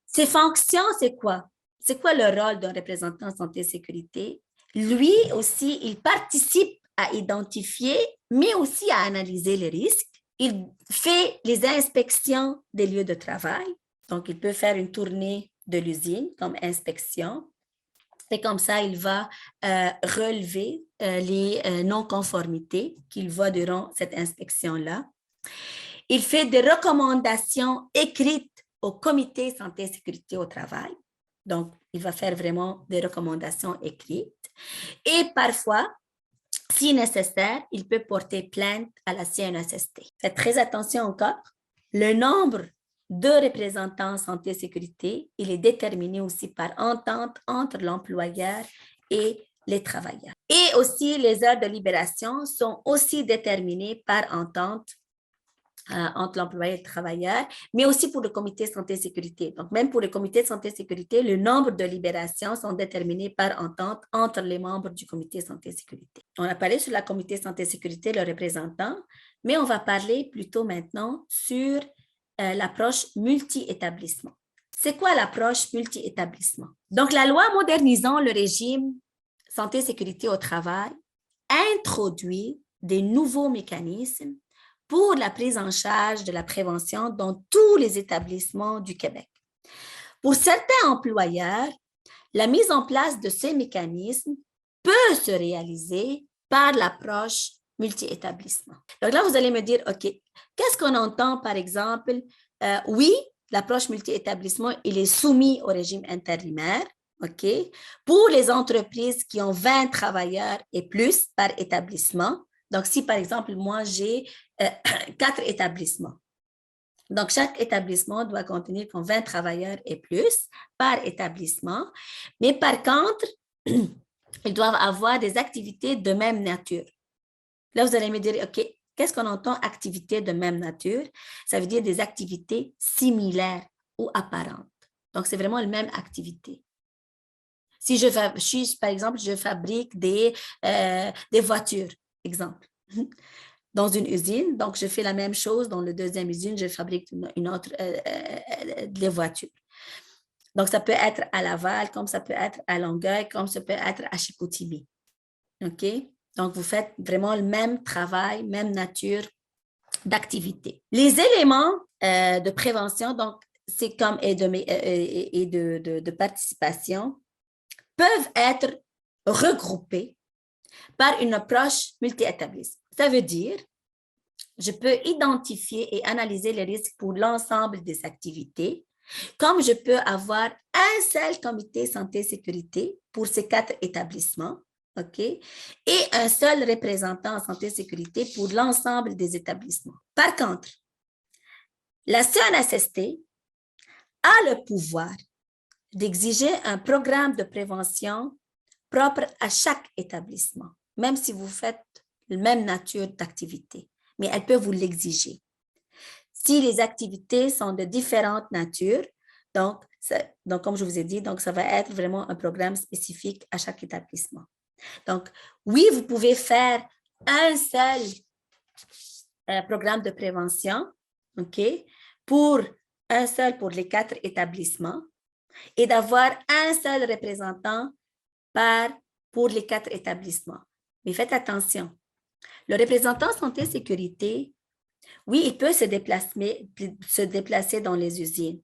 Ses fonctions, c'est quoi? C'est quoi le rôle d'un représentant en santé et sécurité? Lui aussi, il participe à identifier, mais aussi à analyser les risques. Il fait les inspections des lieux de travail. Donc, il peut faire une tournée de l'usine comme inspection. Et comme ça, il va relever les non-conformités qu'il voit durant cette inspection-là. Il fait des recommandations écrites au comité santé et sécurité au travail. Donc, il va faire vraiment des recommandations écrites. Et parfois, si nécessaire, il peut porter plainte à la CNSST. Faites très attention encore. Le nombre de représentants en santé et sécurité, il est déterminé aussi par entente entre l'employeur et les travailleurs. Et aussi, les heures de libération sont aussi déterminées par entente entre l'employeur et le travailleur, mais aussi pour le comité santé et sécurité. Donc, même pour le comité de santé et sécurité, le nombre de libérations sont déterminés par entente entre les membres du comité santé et sécurité. On a parlé sur la comité santé et sécurité, le représentant, mais on va parler plutôt maintenant sur l'approche multi-établissement. C'est quoi l'approche multi-établissement? Donc, la loi modernisant le régime santé et sécurité au travail introduit des nouveaux mécanismes pour la prise en charge de la prévention dans tous les établissements du Québec. Pour certains employeurs, la mise en place de ces mécanismes peut se réaliser par l'approche multi-établissement. Donc là, vous allez me dire, OK, qu'est-ce qu'on entend, par exemple? Oui, l'approche multi-établissement, il est soumis au régime intérimaire, OK? Pour les entreprises qui ont 20 travailleurs et plus par établissement. Donc, si, par exemple, moi, j'ai 4 établissements. Donc, chaque établissement doit contenir 20 travailleurs et plus par établissement. Mais par contre, ils doivent avoir des activités de même nature. Là, vous allez me dire, OK, qu'est-ce qu'on entend activités de même nature? Ça veut dire des activités similaires ou apparentes. Donc, c'est vraiment la même activité. Si par exemple, je fabrique des voitures, exemple, dans une usine, donc je fais la même chose dans la deuxième usine, je fabrique une autre, des voitures. Donc, ça peut être à Laval, comme ça peut être à Longueuil, comme ça peut être à Chicoutimi. OK? Donc, vous faites vraiment le même travail, même nature d'activité. Les éléments de prévention, donc, c'est comme et de participation. peuvent être regroupés par une approche multi-établissement. Ça veut dire, je peux identifier et analyser les risques pour l'ensemble des activités, comme je peux avoir un seul comité santé-sécurité pour ces 4 établissements, OK, et un seul représentant en santé-sécurité pour l'ensemble des établissements. Par contre, la CNSST a le pouvoir d'exiger un programme de prévention propre à chaque établissement, même si vous faites la même nature d'activité, mais elle peut vous l'exiger. Si les activités sont de différentes natures, donc comme je vous ai dit, donc ça va être vraiment un programme spécifique à chaque établissement. Donc, oui, vous pouvez faire un seul programme de prévention, OK, pour les 4 établissements et d'avoir un seul représentant pour les 4 établissements. Mais faites attention, le représentant santé-sécurité, oui, il peut se déplacer dans les usines,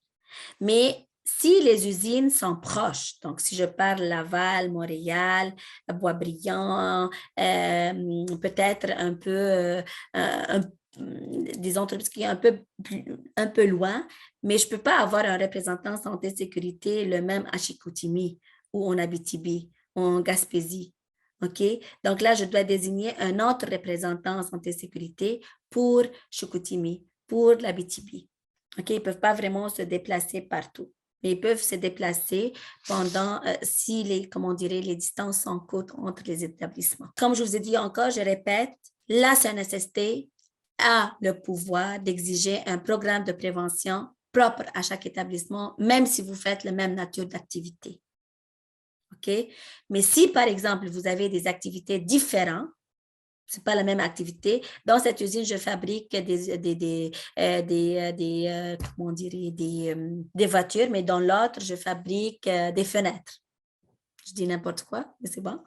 mais si les usines sont proches, donc si je parle Laval, Montréal, Boisbriand, peut-être un peu des entreprises qui sont un peu loin, mais je ne peux pas avoir un représentant santé-sécurité le même à Chicoutimi ou en Abitibi ou en Gaspésie. OK? Donc là, je dois désigner un autre représentant en santé-sécurité pour Chicoutimi, pour l'Abitibi. OK? Ils ne peuvent pas vraiment se déplacer partout, mais ils peuvent se déplacer pendant, si les distances sont courtes entre les établissements. Comme je vous ai dit encore, je répète, la CNSST a le pouvoir d'exiger un programme de prévention propre à chaque établissement, même si vous faites la même nature d'activité. OK? Mais si, par exemple, vous avez des activités différentes, ce n'est pas la même activité. Dans cette usine, je fabrique des voitures, mais dans l'autre, je fabrique des fenêtres. Je dis n'importe quoi, mais c'est bon.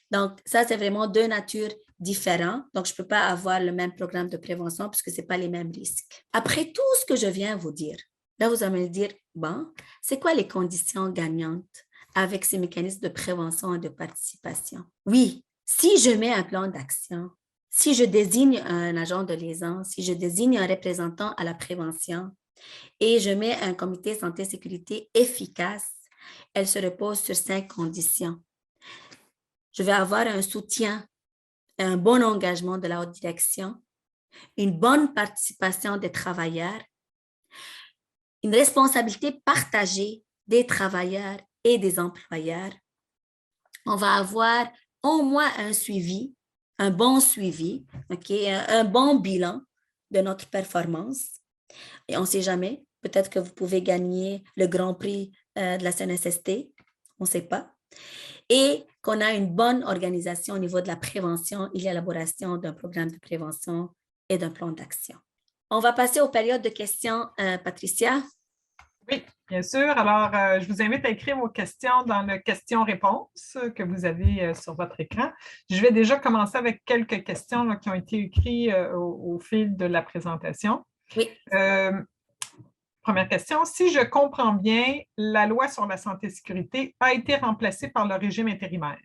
Donc, ça, c'est vraiment 2 natures différentes. Donc, je ne peux pas avoir le même programme de prévention puisque ce n'est pas les mêmes risques. Après tout ce que je viens vous dire, là, vous allez me dire, bon, c'est quoi les conditions gagnantes avec ces mécanismes de prévention et de participation? Oui, si je mets un plan d'action, si je désigne un agent de liaison, si je désigne un représentant à la prévention et je mets un comité santé-sécurité efficace, elle se repose sur 5 conditions. Je vais avoir un soutien, un bon engagement de la haute direction, une bonne participation des travailleurs, une responsabilité partagée des travailleurs et des employeurs. On va avoir au moins un suivi, un bon suivi, okay, un bon bilan de notre performance. Et on ne sait jamais, peut-être que vous pouvez gagner le Grand Prix de la CNSST, on ne sait pas. Et qu'on a une bonne organisation au niveau de la prévention et l'élaboration d'un programme de prévention et d'un plan d'action. On va passer aux périodes de questions, Patricia. Oui, bien sûr. Alors, je vous invite à écrire vos questions dans le questions-réponses que vous avez sur votre écran. Je vais déjà commencer avec quelques questions là, qui ont été écrites au fil de la présentation. Oui. Première question, si je comprends bien, la loi sur la santé et sécurité a été remplacée par le régime intérimaire.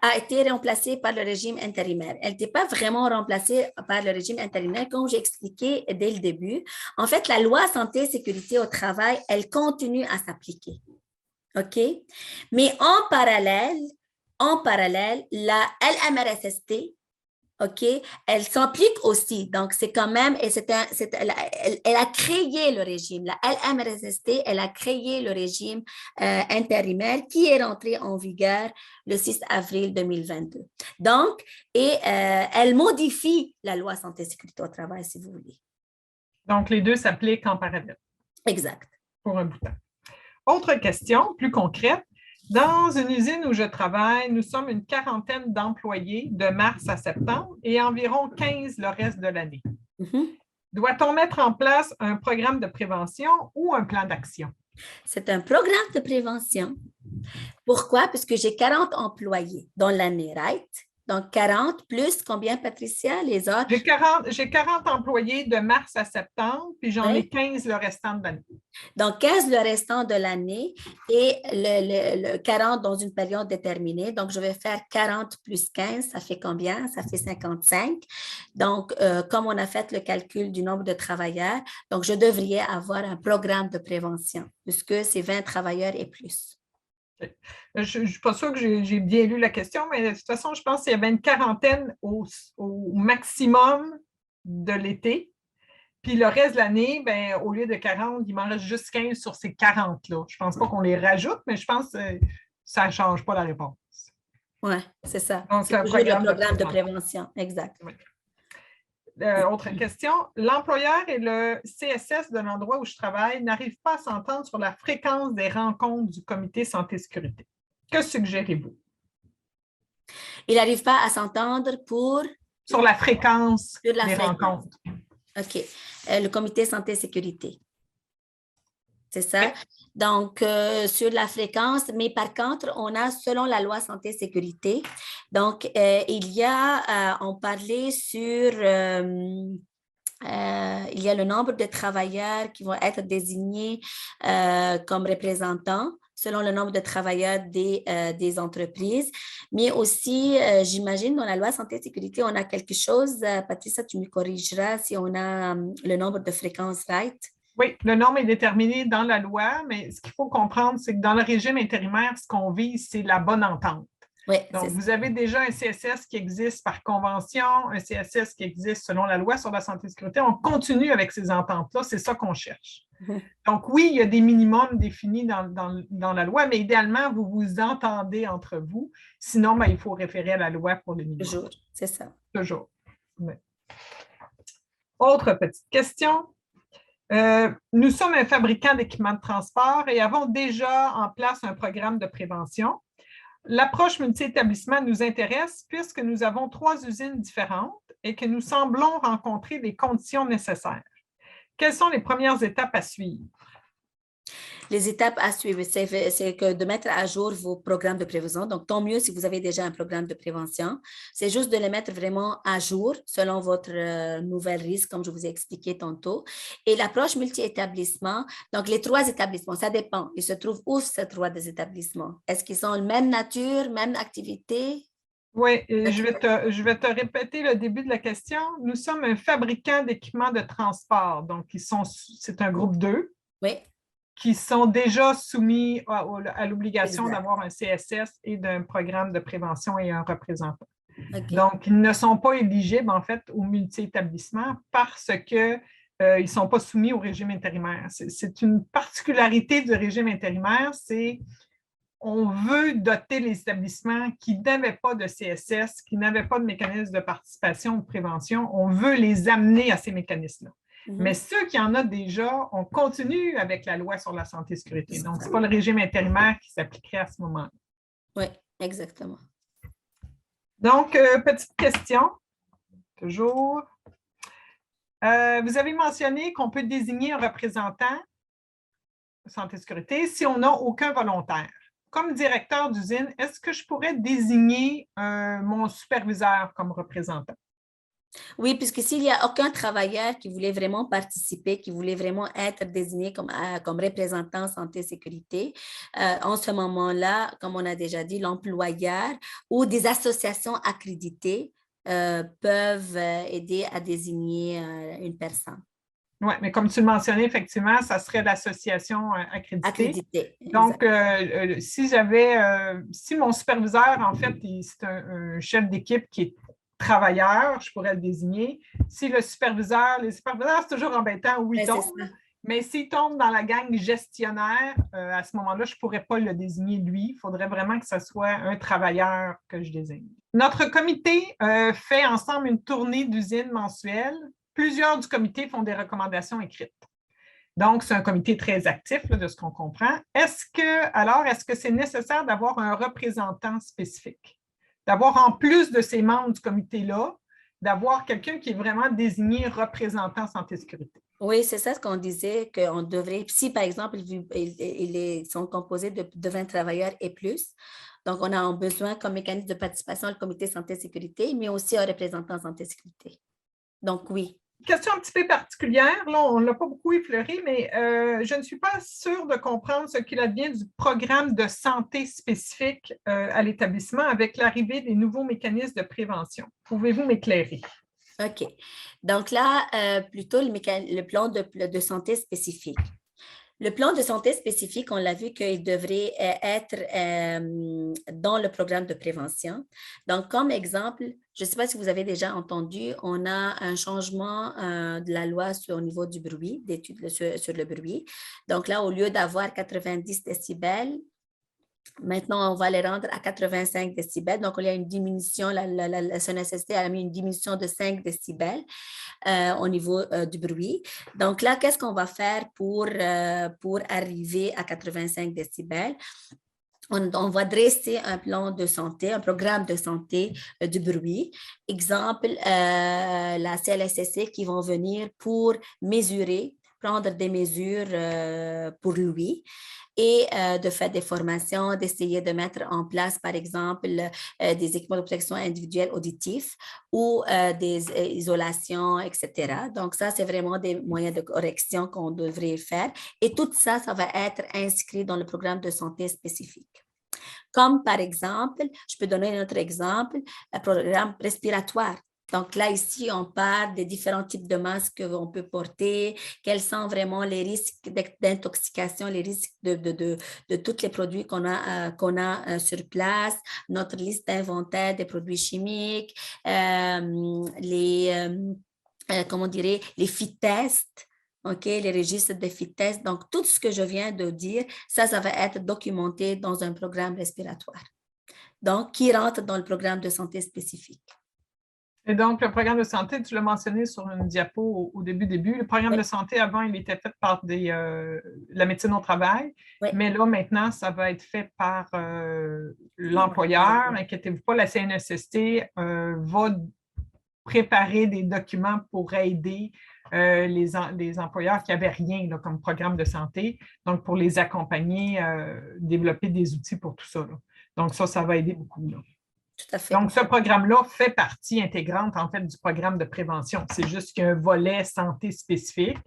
A été remplacée par le régime intérimaire. Elle n'était pas vraiment remplacée par le régime intérimaire, comme j'ai expliqué dès le début. En fait, la loi santé et sécurité au travail, elle continue à s'appliquer. OK? Mais en parallèle, la LMRSST, OK, elle s'applique aussi. Donc, c'est quand même, elle a créé le régime. La LMRSST, elle a créé le régime intérimaire qui est rentré en vigueur le 6 avril 2022. Donc, elle modifie la loi santé et sécurité au travail, si vous voulez. Donc, les deux s'appliquent en parallèle. Exact. Pour un bout de temps. Autre question, plus concrète. Dans une usine où je travaille, nous sommes une quarantaine d'employés de mars à septembre et environ 15 le reste de l'année. Doit-on mettre en place un programme de prévention ou un plan d'action? C'est un programme de prévention. Pourquoi? Parce que j'ai 40 employés dans l'année, right? Donc, 40 plus combien, Patricia, les autres? J'ai 40 employés de mars à septembre, puis j'en ai 15 le restant de l'année. Donc, 15 le restant de l'année et le 40 dans une période déterminée. Donc, je vais faire 40 plus 15, ça fait combien? Ça fait 55. Donc, comme on a fait le calcul du nombre de travailleurs, donc je devrais avoir un programme de prévention puisque c'est 20 travailleurs et plus. Je ne suis pas sûre que j'ai bien lu la question, mais de toute façon, je pense qu'il y avait une quarantaine au maximum de l'été. Puis le reste de l'année, ben, au lieu de 40, il m'en reste juste 15 sur ces 40-là. Je ne pense pas qu'on les rajoute, mais je pense que ça ne change pas la réponse. Oui, c'est ça. Donc, c'est toujours le programme de prévention. Exact. Oui. Autre question. L'employeur et le CSS de l'endroit où je travaille n'arrivent pas à s'entendre sur la fréquence des rencontres du comité santé-sécurité. Que suggérez-vous? Il n'arrive pas à s'entendre pour... Sur la fréquence des rencontres. OK. Le comité santé-sécurité. C'est ça? Okay. Donc, sur la fréquence, mais par contre, on a, selon la loi santé-sécurité, donc, il y a, on parlait sur... il y a le nombre de travailleurs qui vont être désignés comme représentants selon le nombre de travailleurs des entreprises. Mais aussi, j'imagine, dans la loi santé et sécurité, on a quelque chose, Patricia, tu me corrigeras si on a le nombre de fréquences, right? Oui, le nombre est déterminé dans la loi, mais ce qu'il faut comprendre, c'est que dans le régime intérimaire, ce qu'on vise, c'est la bonne entente. Oui, donc, vous avez déjà un CSS qui existe par convention, un CSS qui existe selon la loi sur la santé et sécurité. On continue avec ces ententes-là, c'est ça qu'on cherche. Donc, oui, il y a des minimums définis dans la loi, mais idéalement, vous vous entendez entre vous. Sinon, ben, il faut référer à la loi pour le minimum. Toujours, c'est ça. Toujours. Oui. Autre petite question. Nous sommes un fabricant d'équipements de transport et avons déjà en place un programme de prévention. L'approche multi-établissement nous intéresse puisque nous avons 3 usines différentes et que nous semblons rencontrer les conditions nécessaires. Quelles sont les premières étapes à suivre? Les étapes à suivre, c'est que de mettre à jour vos programmes de prévention. Donc, tant mieux si vous avez déjà un programme de prévention. C'est juste de les mettre vraiment à jour selon votre nouvel risque, comme je vous ai expliqué tantôt. Et l'approche multi-établissement, donc les 3 établissements, ça dépend. Ils se trouvent où ces 3 établissements? Est-ce qu'ils sont de même nature, même activité? Oui, je vais te répéter le début de la question. Nous sommes un fabricant d'équipements de transport. Donc, c'est un groupe 2. Oui. Qui sont déjà soumis à l'obligation d'avoir un CSS et d'un programme de prévention et un représentant. Okay. Donc, ils ne sont pas éligibles, en fait, au multi-établissement parce qu'ils ne sont pas soumis au régime intérimaire. C'est une particularité du régime intérimaire, c'est on veut doter les établissements qui n'avaient pas de CSS, qui n'avaient pas de mécanisme de participation ou de prévention, on veut les amener à ces mécanismes-là. Mais ceux qui en ont déjà, on continue avec la loi sur la santé et la sécurité. Donc, ce n'est pas le régime intérimaire qui s'appliquerait à ce moment-là. Oui, exactement. Donc, petite question, toujours. Vous avez mentionné qu'on peut désigner un représentant de santé et sécurité si on n'a aucun volontaire. Comme directeur d'usine, est-ce que je pourrais désigner mon superviseur comme représentant? Oui, puisque s'il n'y a aucun travailleur qui voulait vraiment participer, qui voulait vraiment être désigné comme représentant santé et sécurité, en ce moment-là, comme on a déjà dit, l'employeur ou des associations accréditées peuvent aider à désigner une personne. Oui, mais comme tu le mentionnais, effectivement, ça serait l'association accréditée. Donc, si mon superviseur, en fait, c'est un chef d'équipe qui est travailleur, je pourrais le désigner. Si les superviseurs, c'est toujours embêtant où ils tombent, mais s'il tombe dans la gang gestionnaire, à ce moment-là, je ne pourrais pas le désigner lui. Il faudrait vraiment que ce soit un travailleur que je désigne. Notre comité fait ensemble une tournée d'usines mensuelle. Plusieurs du comité font des recommandations écrites. Donc, c'est un comité très actif là, de ce qu'on comprend. Est-ce que c'est nécessaire d'avoir un représentant spécifique? D'avoir en plus de ces membres du comité-là, d'avoir quelqu'un qui est vraiment désigné représentant santé et sécurité. Oui, c'est ça ce qu'on disait, qu'on devrait, si par exemple, ils sont composés de 20 travailleurs et plus, Donc, on a besoin comme mécanisme de participation le comité santé-sécurité, mais aussi un représentant santé-sécurité. Donc, oui. Question un petit peu particulière, là, on ne l'a pas beaucoup effleuré, mais je ne suis pas sûre de comprendre ce qu'il advient du programme de santé spécifique à l'établissement avec l'arrivée des nouveaux mécanismes de prévention. Pouvez-vous m'éclairer? OK. Donc là, plutôt le plan de santé spécifique. Le plan de santé spécifique, on l'a vu qu'il devrait être dans le programme de prévention. Donc, comme exemple, je ne sais pas si vous avez déjà entendu, on a un changement de la loi au niveau du bruit, d'études sur le bruit. Donc là, au lieu d'avoir 90 décibels, maintenant, on va les rendre à 85 décibels. Donc, il y a une diminution, la CNSST a mis une diminution de 5 décibels au niveau du bruit. Donc là, qu'est-ce qu'on va faire pour arriver à 85 décibels? On va dresser un plan de santé, un programme de santé du bruit. Exemple, la CLSSC qui vont venir pour mesurer, prendre des mesures pour lui et de faire des formations, d'essayer de mettre en place, par exemple, des équipements de protection individuelle auditifs ou des isolations, etc. Donc, ça, c'est vraiment des moyens de correction qu'on devrait faire. Et tout ça, ça va être inscrit dans le programme de santé spécifique. Comme par exemple, je peux donner un autre exemple, le programme respiratoire. Donc là, ici, on parle des différents types de masques qu'on peut porter, quels sont vraiment les risques d'intoxication, les risques de tous les produits qu'on a sur place, notre liste d'inventaire des produits chimiques, comment dirais, les fit tests. OK, les registres de fit test. Donc, tout ce que je viens de dire, ça va être documenté dans un programme respiratoire. Donc, qui rentre dans le programme de santé spécifique. Et donc, le programme de santé, tu l'as mentionné sur une diapo au début. Le programme de santé, avant, il était fait par la médecine au travail. Oui. Mais là, maintenant, ça va être fait par l'employeur. Inquiétez-vous pas, la CNSST va préparer des documents pour aider les employeurs qui n'avaient rien là, comme programme de santé, donc pour les accompagner, développer des outils pour tout ça. Là. Donc ça va aider beaucoup. Là. Tout à fait. Donc, ce programme-là fait partie intégrante, en fait, du programme de prévention. C'est juste qu'il y a un volet santé spécifique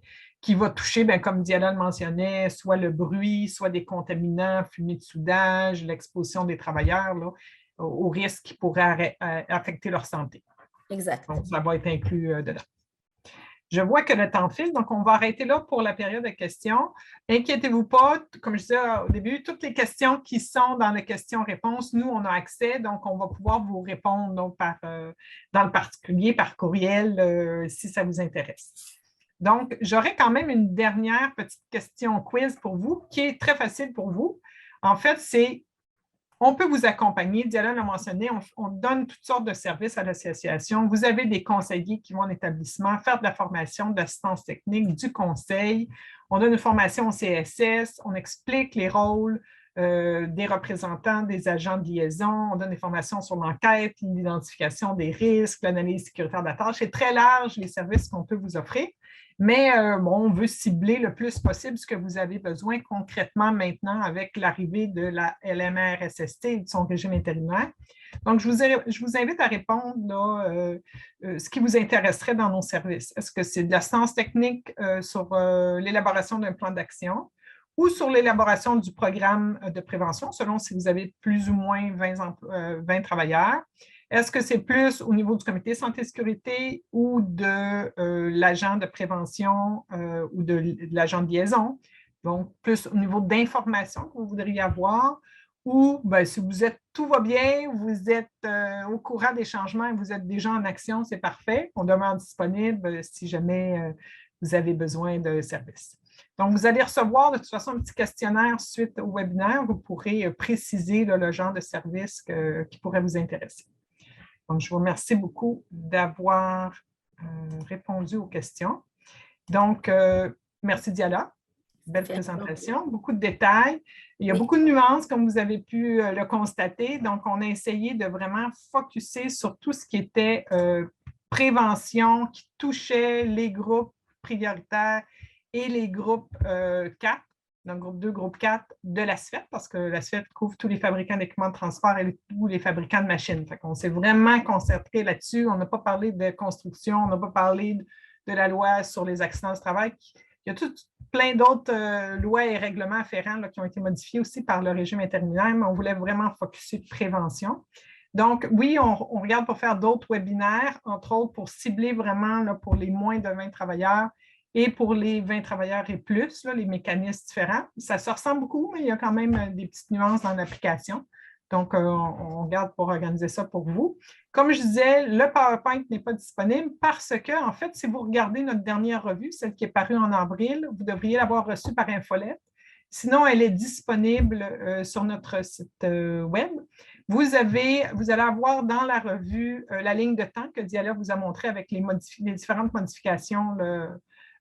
qui va toucher, bien, comme Diana le mentionnait, soit le bruit, soit des contaminants, fumée de soudage, l'exposition des travailleurs là, aux risques qui pourraient affecter leur santé. Exact. Donc, ça va être inclus dedans. Je vois que le temps file, donc on va arrêter là pour la période de questions. Inquiétez-vous pas, comme je disais au début, toutes les questions qui sont dans les questions-réponses, nous, on a accès, donc on va pouvoir vous répondre donc, dans le particulier, par courriel, si ça vous intéresse. Donc, j'aurais quand même une dernière petite question quiz pour vous, qui est très facile pour vous. En fait, c'est on peut vous accompagner. Diana l'a mentionné, on donne toutes sortes de services à l'association. Vous avez des conseillers qui vont en établissement faire de la formation, de l'assistance technique, du conseil. On donne une formation au CSS, on explique les rôles des représentants, des agents de liaison. On donne des formations sur l'enquête, l'identification des risques, l'analyse sécuritaire de la tâche. C'est très large les services qu'on peut vous offrir. Mais on veut cibler le plus possible ce que vous avez besoin concrètement maintenant avec l'arrivée de la LMR-SST et de son régime intérimaire. Donc, je vous invite à répondre là, ce qui vous intéresserait dans nos services. Est-ce que c'est de l'assistance technique sur l'élaboration d'un plan d'action ou sur l'élaboration du programme de prévention, selon si vous avez plus ou moins 20 travailleurs? Est-ce que c'est plus au niveau du comité santé-sécurité ou de l'agent de prévention ou de l'agent de liaison? Donc, plus au niveau d'information que vous voudriez avoir ou bien, si tout va bien, vous êtes au courant des changements et vous êtes déjà en action, c'est parfait. On demeure disponible si jamais vous avez besoin de services. Donc, vous allez recevoir de toute façon un petit questionnaire suite au webinaire. Vous pourrez préciser là, le genre de service qui pourrait vous intéresser. Donc, je vous remercie beaucoup d'avoir répondu aux questions. Donc, merci Diala. Belle présentation, beaucoup de détails. Il y a beaucoup de nuances, comme vous avez pu le constater. Donc, on a essayé de vraiment focusser sur tout ce qui était prévention, qui touchait les groupes prioritaires et les groupes 4. Donc, groupe 2, groupe 4 de la SFET, parce que la SFET couvre tous les fabricants d'équipements de transport et tous les fabricants de machines. Fait qu'on s'est vraiment concentré là-dessus. On n'a pas parlé de construction, on n'a pas parlé de la loi sur les accidents du travail. Il y a plein d'autres lois et règlements afférents là, qui ont été modifiés aussi par le régime intérimaire, mais on voulait vraiment focuser de prévention. Donc, oui, on regarde pour faire d'autres webinaires, entre autres pour cibler vraiment là, pour les moins de 20 travailleurs et pour les 20 travailleurs et plus, là, les mécanismes différents. Ça se ressemble beaucoup, mais il y a quand même des petites nuances dans l'application. Donc, on regarde pour organiser ça pour vous. Comme je disais, le PowerPoint n'est pas disponible parce que, en fait, si vous regardez notre dernière revue, celle qui est parue en avril, vous devriez l'avoir reçue par infolette. Sinon, elle est disponible sur notre site web. Vous allez avoir dans la revue la ligne de temps que Diala vous a montrée avec les différentes modifications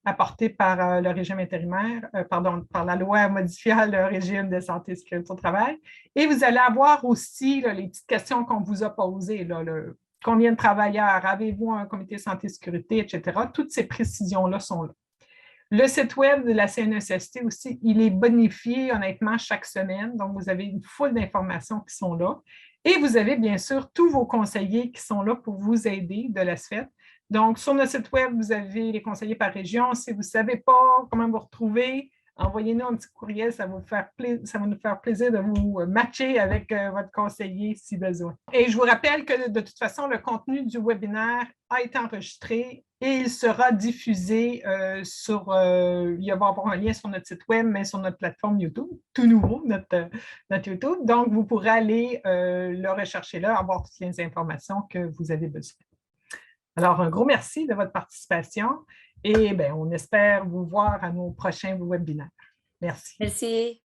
apportées par le régime intérimaire, par la loi modifiant le régime de santé et sécurité au travail. Et vous allez avoir aussi là, les petites questions qu'on vous a posées. Là, combien de travailleurs? Avez-vous un comité santé et sécurité, etc. Toutes ces précisions-là sont là. Le site web de la CNESST aussi, il est bonifié honnêtement chaque semaine. Donc, vous avez une foule d'informations qui sont là. Et vous avez bien sûr tous vos conseillers qui sont là pour vous aider de la SFET. Donc, sur notre site web, vous avez les conseillers par région. Si vous ne savez pas comment vous retrouver, envoyez-nous un petit courriel, ça va nous faire plaisir de vous matcher avec votre conseiller si besoin. Et je vous rappelle que de toute façon, le contenu du webinaire a été enregistré et il sera diffusé il va y avoir un lien sur notre site web, mais sur notre plateforme YouTube, tout nouveau, notre YouTube. Donc, vous pourrez aller le rechercher là, avoir toutes les informations que vous avez besoin. Alors, un gros merci de votre participation et bien, on espère vous voir à nos prochains webinaires. Merci. Merci.